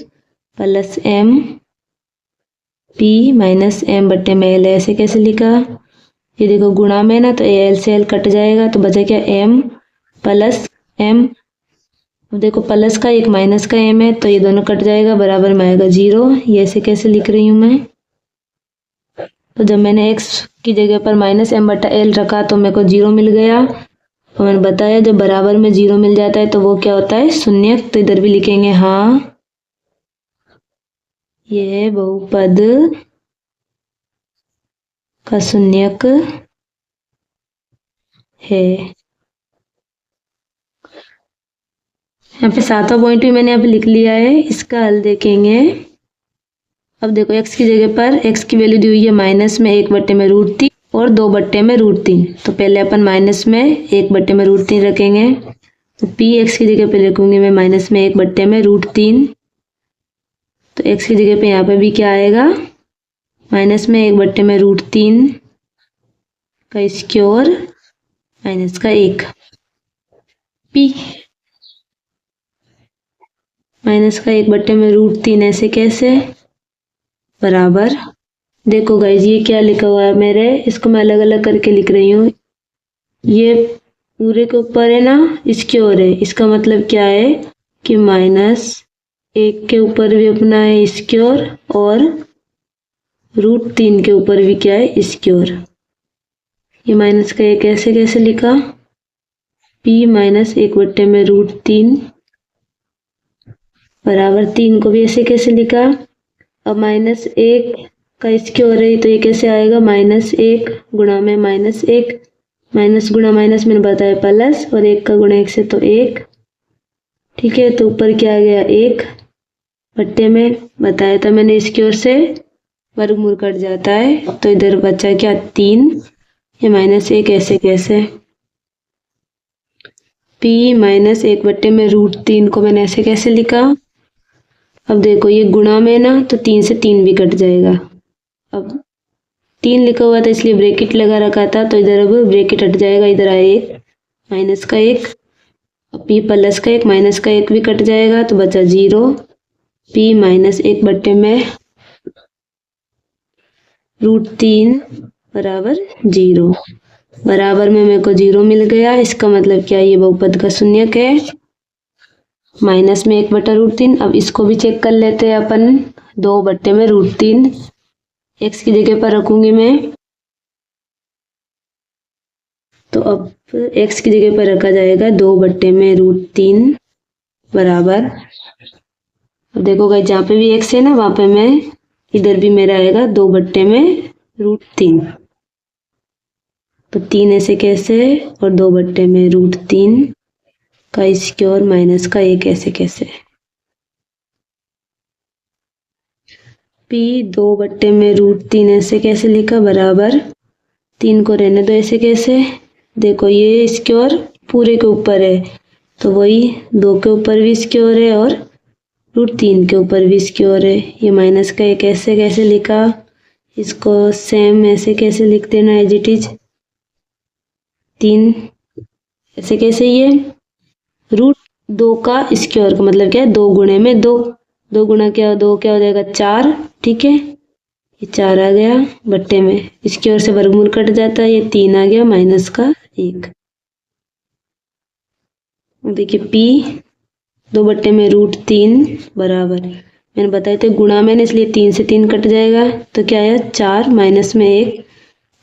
plus m p minus m बट्टे में l ऐसे कैसे लिखा। ये देखो गुणा में ना तो l से l कट जाएगा तो बचा क्या m प्लस m। अब देखो प्लस का एक माइनस का m है तो ये दोनों कट जाएगा, बराबर में आएगा 0। ये ऐसे कैसे लिख रही हूँ मैं। तो जब मैंने x की जगह पर माइनस m बटा l रखा तो मेरे को 0 मिल गया। और मैंने बताया जब बराबर में 0 मिल जाता है तो वो क्या होता है शून्यक। तो इधर भी लिखेंगे हाँ ये बहुपद का शून्यक है। यहाँ पे 7वां पॉइंट भी मैंने यहाँ पे लिख लिया है, इसका हल देखेंगे। अब देखो x की जगह पर x की वैल्यू दी हुई है माइनस में 1 बट्टे में √3 और 2 बट्टे में √3। तो पहले अपन माइनस में 1 बट्टे में √3 रखेंगे। तो p x की जगह पे लिखूंगी मैं माइनस में 1 बट्टे में √3। तो x की जगह पे यहाँ पे भी क्या आएगा माइनस में 1 बट्टे में √3 का स्क्वायर माइनस का 1। p माइनस का 1 बट्टे में √3 ऐसे कैसे बराबर। देखो गाइज ये क्या लिखा हुआ है मेरे, इसको मैं अलग अलग करके लिख रही हूँ। ये पूरे के ऊपर है ना स्क्वायर है, इसका मतलब क्या है कि -1 के ऊपर भी अपना है स्क्वायर और √3 के ऊपर भी क्या है स्क्वायर। ये माइनस का 1 ऐसे कैसे लिखा, p माइनस 1 बट्टे में √3 बराबर 3 को भी ऐसे कैसे लिखा। अब -1 का स्क्वायर है तो ये कैसे आएगा -1 गुणा में -1, माइनस गुणा माइनस मैंने बताया प्लस, और 1 का गुणा 1 से तो 1, ठीक है। तो ऊपर क्या आ गया 1 बट्टे में बताया था मैंने स्क्वायर से वर्गमूल कट जाता है। तो इधर बचा क्या 3, ये -1 ऐसे कैसे। p माइनस 1 बट्टे में √3 को मैंने ऐसे कैसे लिखा। अब देखो ये गुणा में ना तो 3 से 3 भी कट जाएगा। अब 3 लिखा हुआ था इसलिए ब्रैकेट लगा रखा था तो इधर अब ब्रैकेट हट जाएगा, इधर आए 1 माइनस का 1, p प्लस का 1 माइनस का 1 भी कट जाएगा तो बचा 0। p माइनस 1 बट्टे में √3 बराबर 0। बराबर में मेरे को 0 मिल गया, इसका मतलब क्या, ये बहुपद का शून्यक है। माइनस में 1/√3। अब इसको भी चेक कर लेते हैं अपन। 2/√3 x की जगह पर रखूंगी मैं, तो अब x की जगह पर रखा जाएगा 2/√3 बराबर। अब देखो गाइस, जहाँ पे भी x है ना, वहां पे मैं इधर भी मेरा आएगा 2/√3। तो 3 ऐसे कैसे, और 2/√3 का स्क्वायर माइनस का 1 ऐसे कैसे। p 2/√3 ऐसे कैसे लिखा, बराबर 3 को रहने दो ऐसे कैसे। देखो ये स्क्वायर पूरे के ऊपर है, तो वही 2 के ऊपर भी स्क्वायर है और √3 के ऊपर भी स्क्वायर है। ये माइनस का 1 ऐसे कैसे लिखा, इसको सेम ऐसे कैसे लिख देना, एज इट इज। 3 ऐसे कैसे, ये √2 का स्क्वायर का मतलब क्या है, 2 गुणे में 2। 2 गुणा क्या, 2 क्या हो जाएगा, 4। ठीक है, ये 4 आ गया बट्टे में, स्क्वायर से वर्गमूल कट जाता है, ये 3 आ गया माइनस का 1। देखिए p 2/√3 बराबर, मैंने बताया था गुणा में, इसलिए 3 से 3 कट जाएगा, तो क्या आया 4 माइनस में 1।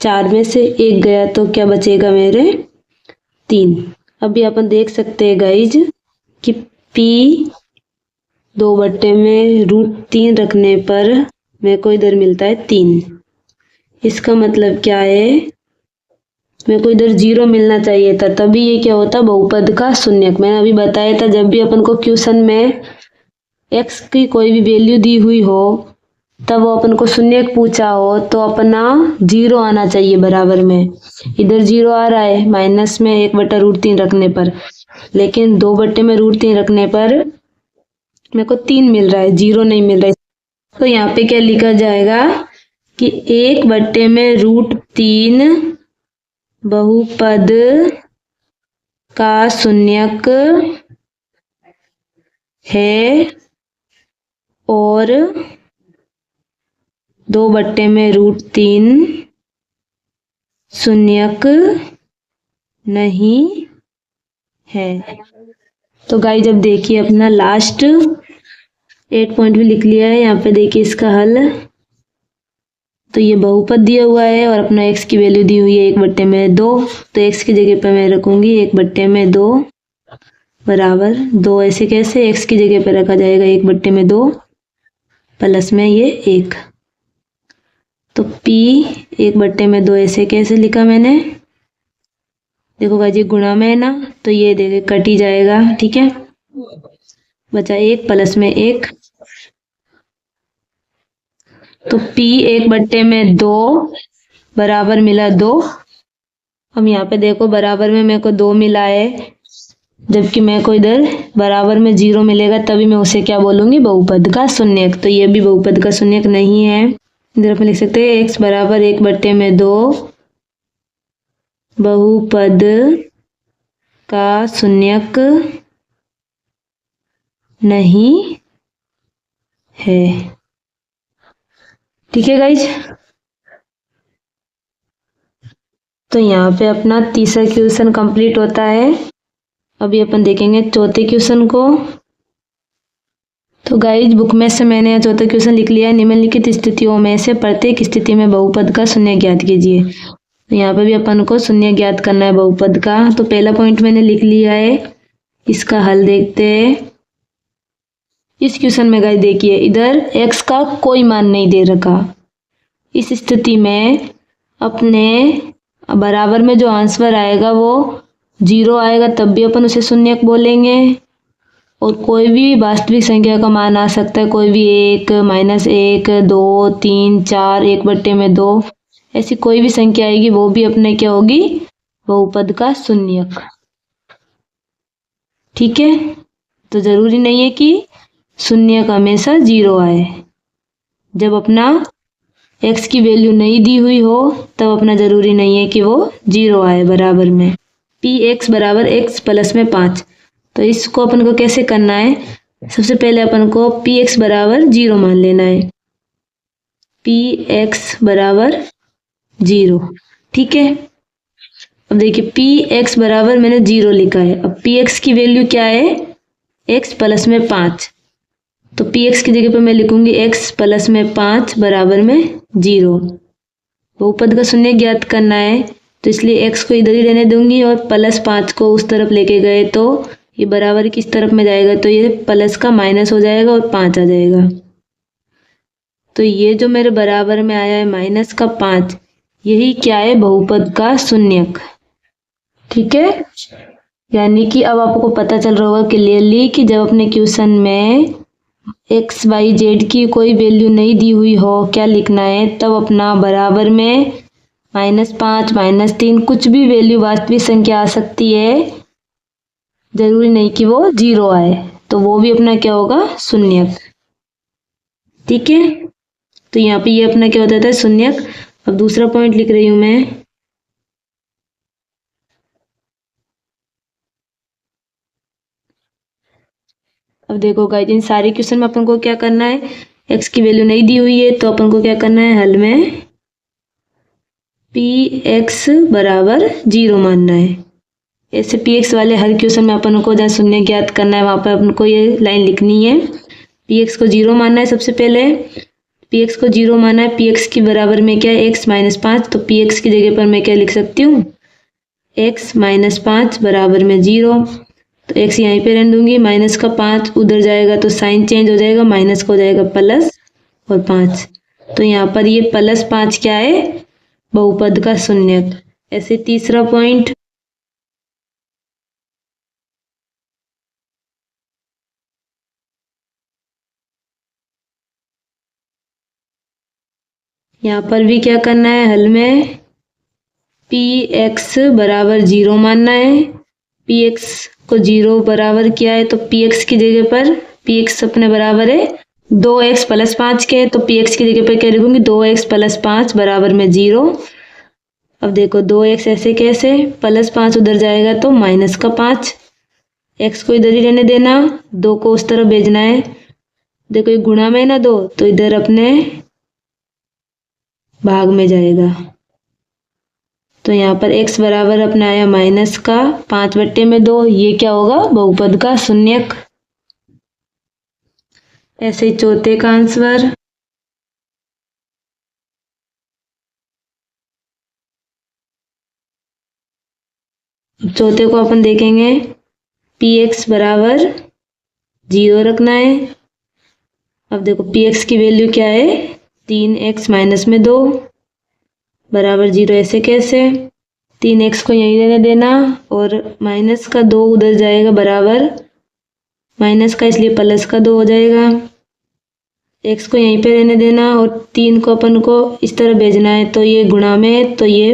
4 में से 1 गया तो क्या बचेगा मेरे, 3। अभी अपन देख सकते हैं गाइज कि p 2/√3 रखने पर मेरे को इधर मिलता है 3। इसका मतलब क्या है, मेरे को इधर 0 मिलना चाहिए था, तभी ये क्या होता, बहुपद का शून्यक। मैंने अभी बताया था, जब भी अपन को क्वेश्चन में x की कोई भी वैल्यू दी हुई हो, तब वो अपन को शून्यक पूछा हो, तो अपना 0 आना चाहिए बराबर में। इधर 0 आ रहा है माइनस में 1/√3 रखने पर, लेकिन 2/√3 रखने पर मेरे को 3 मिल रहा है, 0 नहीं मिल रहा है। तो यहाँ पे क्या लिखा जाएगा कि 1/√3 बहुपद का शून्यक है और 2/√3 शून्यक नहीं है। तो गाइस जब देखिए अपना लास्ट 8 पॉइंट भी लिख लिया है, यहाँ पे देखिए इसका हल। तो ये बहुपद दिया हुआ है और अपना x की वैल्यू दी हुई है 1/2, तो x की जगह पे मैं रखूंगी 1/2 बराबर 2 ऐसे कैसे, x की जगह पे रखा जाएगा 1/2 प्लस में ये 1। तो p 1/2 ऐसे कैसे लिखा मैंने, देखो भाई जी गुणा में है ना, तो ये देखिए कट ही जाएगा। ठीक है, बचा 1 प्लस में 1, तो p 1/2 बराबर मिला 2। अब यहाँ पे देखो बराबर में मेरे को 2 मिला है, जबकि मेरे को इधर बराबर में 0 मिलेगा, तभी मैं उसे क्या बोलूंगी, बहुपद का शून्यक। तो ये भी बहुपद का शून्यक नहीं है। इधर अपन लिख सकते हैं x बराबर 1/2 बहुपद का शून्यक नहीं है। ठीक है गाइज, तो यहाँ पे अपना तीसरा क्वेश्चन कंप्लीट होता है। अभी अपन देखेंगे चौथे क्वेश्चन को। तो गाइज बुक में से मैंने यह चौथा क्वेश्चन लिख लिया है। निम्नलिखित स्थितियों में से प्रत्येक स्थिति में बहुपद का शून्य ज्ञात कीजिए। तो यहाँ पे भी अपन को शून्य ज्ञात करना है बहुपद का। तो पहला पॉइंट मैंने लिख लिया है, इसका हल देखते हैं। इस क्वेश्चन में गाइस देखिए इधर x का कोई मान नहीं दे रखा। इस स्थिति में अपने बराबर में जो आंसर आएगा वो 0 आएगा, तब भी अपन उसे शून्यक बोलेंगे। और कोई भी वास्तविक संख्या का मान आ सकता है, कोई भी 1, -1, 2, 3, 4, 1/2 ऐसी कोई भी संख्या आएगी, वो भी अपने क्या होगी, बहुपद का शून्यक। ठीक है, तो जरूरी नहीं है कि शून्यक हमेशा 0 आए। जब अपना x की वैल्यू नहीं दी हुई हो तब अपना जरूरी नहीं है कि वो 0 आए बराबर में। px बराबर x प्लस में 5। तो इसको अपन को कैसे करना है, सबसे पहले अपन को px बराबर 0 मान लेना है। पी एक्स बराबर 0। ठीक है, अब देखिए पी एक्स बराबर मैंने 0 लिखा है। अब पी एक्स की वैल्यू क्या है, x प्लस में 5, तो पी एक्स की जगह पर मैं लिखूंगी x प्लस में 5 बराबर में 0। बहुपद का शून्य ज्ञात करना है, तो इसलिए x को इधर ही रहने दूंगी और प्लस 5 को उस तरफ लेके गए तो ये बराबर किस तरफ में जाएगा, तो ये प्लस का माइनस हो जाएगा और 5 आ जाएगा। तो ये जो मेरे बराबर में आया है माइनस का 5, यही क्या है, बहुपद का शून्यक। ठीक है, यानी कि अब आपको पता चल रहा होगा क्लियरली कि जब अपने क्वेश्चन में एक्स वाई जेड की कोई वैल्यू नहीं दी हुई हो, क्या लिखना है, तब अपना बराबर में -5 -3 कुछ भी वैल्यू वास्तविक संख्या आ सकती है, जरूरी नहीं कि वो 0 आए, तो वो भी अपना क्या होगा, शून्यक। ठीक है, तो यहाँ पे ये अपना क्या होता है, शून्यक। अब दूसरा पॉइंट लिख रही हूं मैं। अब देखो गाइस, इन सारे क्वेश्चन में अपन को क्या करना है, एक्स की वैल्यू नहीं दी हुई है, तो अपन को क्या करना है, हल में पी एक्स बराबर 0 मानना है। ऐसे पी एक्स वाले हर क्वेश्चन में अपन को जहाँ शून्य ज्ञात करना है, वहां पर अपन को ये लाइन लिखनी है। पी एक्स को 0 मानना है सबसे पहले, पी एक्स को 0 माना है। पी एक्स की बराबर में क्या है, एक्स -5, तो पी एक्स की जगह पर मैं क्या लिख सकती हूँ, एक्स -5 बराबर में 0। तो एक्स यहीं पे रहने दूंगी, माइनस का 5 उधर जाएगा तो साइन चेंज हो जाएगा, माइनस का हो जाएगा प्लस और 5। तो यहाँ पर ये +5 क्या है, बहुपद का शून्यक। ऐसे तीसरा पॉइंट, यहाँ पर भी क्या करना है, हल में पी एक्स बराबर 0 मानना है। पी एक्स को 0 बराबर किया है, तो पी एक्स की जगह पर पी एक्स अपने बराबर है 2x + 5 के, तो पी एक्स की जगह पर क्या लिखूंगी, 2x + 5 बराबर में 0। अब देखो 2x ऐसे कैसे, +5 उधर जाएगा तो -5, x को इधर ही रहने देना, 2 को उस तरफ भेजना है। देखो ये गुणा में है ना 2, तो इधर अपने भाग में जाएगा। तो यहाँ पर x बराबर अपना आया -5/2, ये क्या होगा, बहुपद का शून्यक। ऐसे ही चौथे का आंसर, चौथे को अपन देखेंगे, पी एक्स बराबर 0 रखना है। अब देखो पी एक्स की वैल्यू क्या है, 3x - 2 बराबर 0, ऐसे कैसे, 3x को यहीं रहने देना और माइनस का 2 उधर जाएगा बराबर माइनस का, इसलिए प्लस का 2 हो जाएगा। x को यहीं पे रहने देना और 3 को अपन को इस तरह भेजना है, तो ये गुणा में, तो ये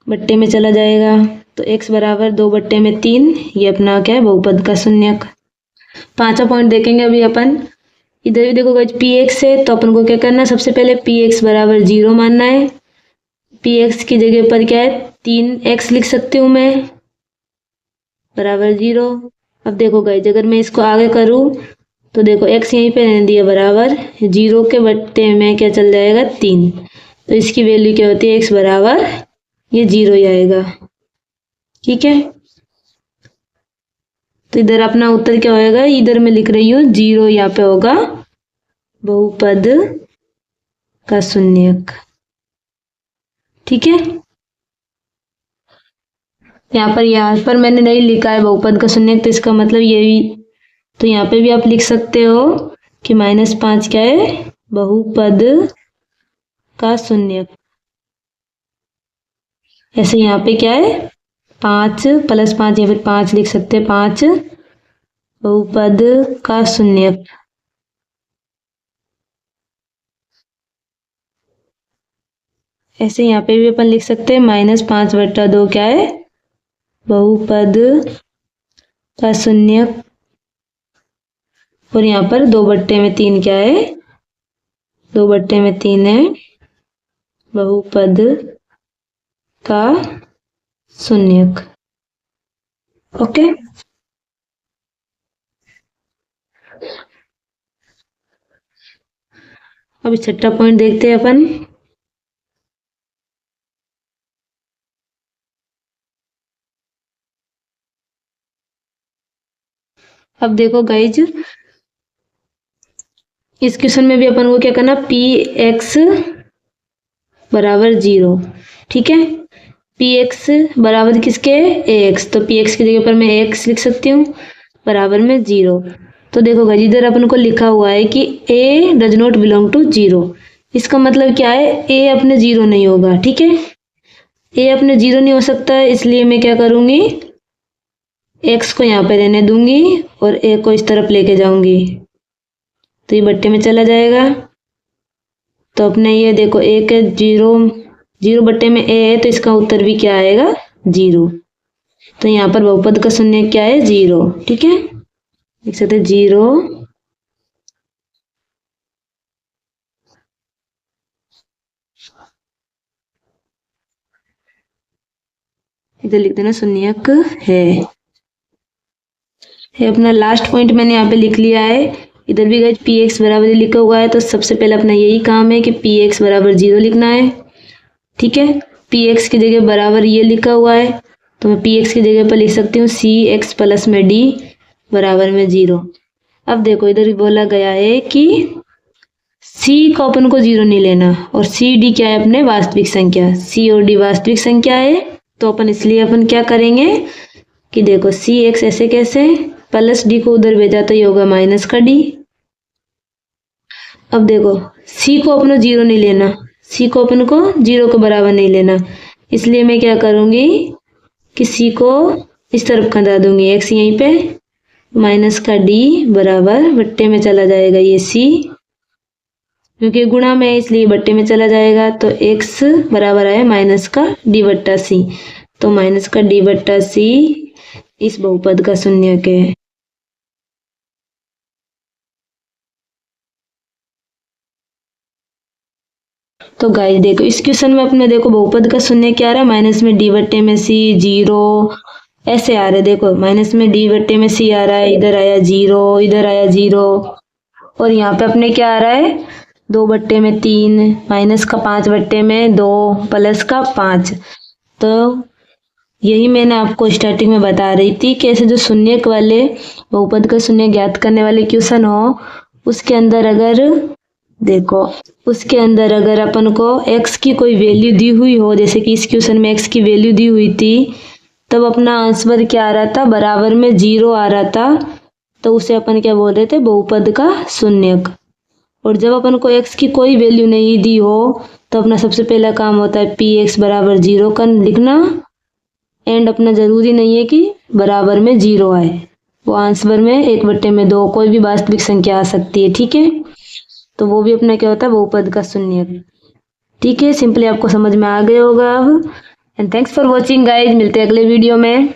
बट्टे में चला जाएगा। तो x बराबर 2/3, ये अपना क्या है, बहुपद का शून्यक। पांचवा पॉइंट देखेंगे अभी अपन। इधर भी देखो पी एक्स है, तो अपन को क्या करना है, सबसे पहले पी एक्स बराबर 0 मानना है। पी एक्स की जगह पर क्या है, 3x लिख सकती हूँ मैं, बराबर 0। अब देखो गाइस, अगर मैं इसको आगे करूँ तो देखो x यहीं पे रहने दिया बराबर 0 के बट्टे में क्या चल जाएगा, 3, तो इसकी वैल्यू क्या होती है, x बराबर ये 0 ही आएगा। ठीक है, तो इधर अपना उत्तर क्या होएगा, इधर मैं लिख रही हूँ 0, यहाँ पे होगा बहुपद का शून्यक। ठीक है, यहाँ पर मैंने नहीं लिखा है बहुपद का शून्यक, तो इसका मतलब ये भी, तो यहाँ पे भी आप लिख सकते हो कि -5 क्या है, बहुपद का शून्यक। ऐसे यहाँ पे क्या है, 5 + 5, या फिर 5 लिख सकते हैं, 5 बहुपद का शून्यक। ऐसे यहाँ पे भी अपन लिख सकते हैं -5/2 क्या है, बहुपद का शून्यक। और यहाँ पर 2/3 क्या है, 2/3 है बहुपद का शून्यक। ओके, अब छठा पॉइंट देखते हैं अपन। अब देखो गाइज, इस क्वेश्चन में भी अपन को क्या करना, पी एक्स बराबर 0, ठीक है। पी एक्स बराबर किसके, ए एक्स, तो पी एक्स की जगह पर मैं ए एक्स लिख सकती हूँ बराबर में 0। तो देखो गाइज, इधर अपन को लिखा हुआ है कि ए डज नॉट बिलोंग टू 0। इसका मतलब क्या है, ए अपने 0 नहीं होगा, ठीक है। ए अपने 0 नहीं हो सकता है, इसलिए मैं क्या करूँगी, एक्स को यहाँ पे रहने दूंगी और ए को इस तरफ लेके जाऊंगी, तो ये बट्टे में चला जाएगा। तो अपने ये देखो, ए के 0 बट्टे में ए है, तो इसका उत्तर भी क्या आएगा, 0। तो यहाँ पर बहुपद का शून्य क्या है, 0, ठीक है। लिख सकते 0 इधर लिख देना शून्यक है। अपना लास्ट पॉइंट मैंने यहाँ पे लिख लिया है। इधर भी गाइस पी एक्स बराबर लिखा हुआ है, तो सबसे पहले अपना यही काम है कि पी एक्स बराबर 0 लिखना है, ठीक है। पी एक्स की जगह बराबर ये लिखा हुआ है, तो मैं पी एक्स की जगह पर लिख सकती हूँ सी एक्स प्लस में डी बराबर में 0। अब देखो, इधर बोला गया है कि सी को अपन को 0 नहीं लेना, और सी डी क्या है, अपने वास्तविक संख्या, सी और डी वास्तविक संख्या है। तो अपन इसलिए अपन क्या करेंगे कि देखो, सी एक्स ऐसे कैसे, प्लस डी को उधर भेजा तो ये होगा माइनस का डी। अब देखो, सी को अपन 0 नहीं लेना, सी को अपन को 0 के बराबर नहीं लेना, इसलिए मैं क्या करूंगी कि सी को इस तरफ खड़ा दूंगी, एक्स यहीं पे, माइनस का डी बराबर बट्टे में चला जाएगा ये सी, क्योंकि गुणा में है इसलिए बट्टे में चला जाएगा। तो एक्स बराबर है माइनस का डी बट्टा सी, तो माइनस का डी बट्टा सी इस बहुपद का शून्यक है। तो गाइस देखो, इस क्वेश्चन में अपने देखो बहुपद का शून्य क्या आ रहा है, माइनस में डी बट्टे में सी 0 ऐसे आ रहे। देखो, माइनस में डी बट्टे में सी आ रहा है, इधर आया 0, इधर आया 0, और यहाँ पे अपने क्या आ रहा है, 2 बट्टे में 3, माइनस का 5 बट्टे में 2, प्लस का 5। तो यही मैंने आपको स्टार्टिंग में बता रही थी कि ऐसे जो शून्यक वाले बहुपद का शून्य ज्ञात करने वाले क्वेश्चन हो, उसके अंदर अगर देखो, उसके अंदर अगर अपन को x की कोई वैल्यू दी हुई हो, जैसे कि इस क्वेश्चन में x की वैल्यू दी हुई थी, तब अपना आंसर क्या आ रहा था, बराबर में 0 आ रहा था, तो उसे अपन क्या बोल रहे थे, बहुपद का शून्यक। और जब अपन को x की कोई वैल्यू नहीं दी हो, तो अपना सबसे पहला काम होता है पी एक्स बराबर 0 का लिखना, एंड अपना जरूरी नहीं है कि बराबर में 0 आए, वो आंसर में 1 बट्टे में 2 कोई भी वास्तविक संख्या आ सकती है, ठीक है। तो वो भी अपना क्या होता है, बहुपद का शून्यक, ठीक है। सिंपली आपको समझ में आ गया होगा अब। And thanks for watching guys, मिलते हैं अगले वीडियो में।